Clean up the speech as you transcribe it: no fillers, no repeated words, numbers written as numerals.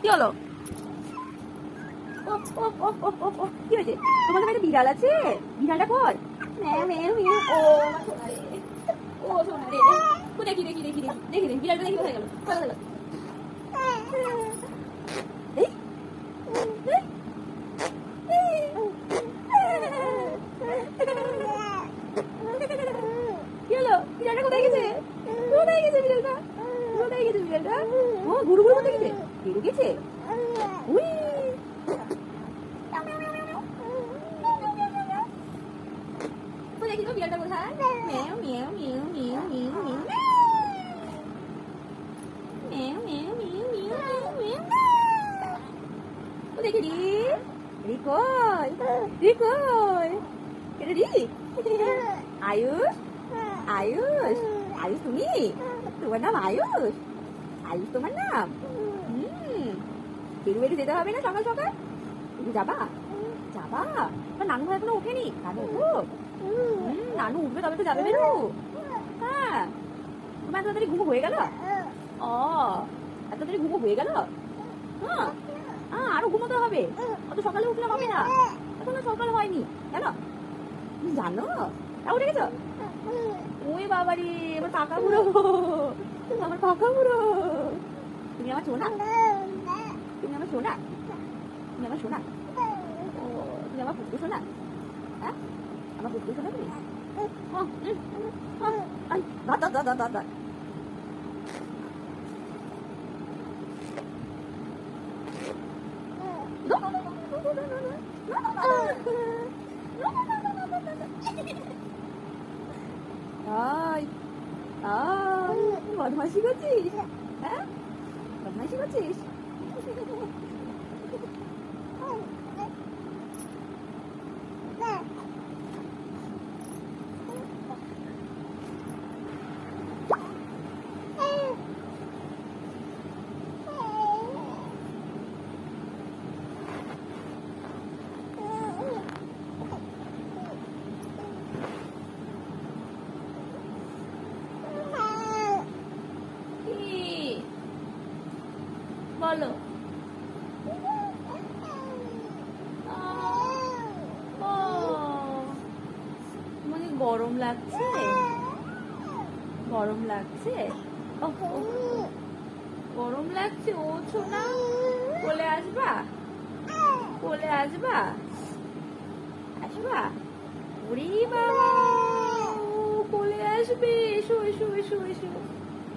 কি হলো? কি হয়েছে? তোমাদের বাড়িতে বিড়াল আছে? বিড়ালটা কর। ও ও সোনা রে, দেখি দেখি দেখি দেখি দেখি দেখি বিড়ালটা দেখি কোথায় গেল? এই কি হলো? বিড়ালটা কোথায় গেছে? কোথায় গেছে বিড়ালটা? কোথায় গেছে বিড়ালটা? ও গুরু গুরু কোথায় গেছে? বেরো গেছে? উই দেখি তো বিড়ালটা কোথায়? মেও মেও মেও মেও মেও মেও মেও মেও মেও মেও মেও ও দেখি রি রি কই রি কই এটা রি আয়ুষ আয়ুষ আয়ুষ তুমি তোমার নাম আয়ুষ আয়ুষ তোমার নাম বেরু বেরু যেতে হবে না সকাল সকাল যাবা যাবা নানু ভাই এখনো ওঠেনি নানু উঠুক নানু উঠবে তবে তো যাবে বেরু হ্যাঁ তোমার এত তাড়াতাড়ি ঘুমো হয়ে গেল ও এত তাড়াতাড়ি ঘুমো হয়ে গেল হ্যাঁ আরো ঘুমোতে হবে অত সকালে উঠলে হবে না এখনো সকাল হয়নি জানো জানো তা উঠে গেছো ওই বাবারি আমার পাকা বুড়ো আমার পাকা বুড়ো তুমি আমার সোনা তুমি আমার সোনা তুমি আমার সোনা ও তুমি আমার পুত্র সোনা হ্যাঁ আমার পুত্র সোনা তুমি দাদা দাদা দাদা বদমাইশি করছিস হ্যাঁ বদমাইশি করছিস বলো তোমাকে গরম লাগছে গরম লাগছে গরম লাগছে ও ছোনা কোলে আসবা কোলে আসবা আসবা ওরে বাবা কোলে আসবে এসো এসো এসো এসো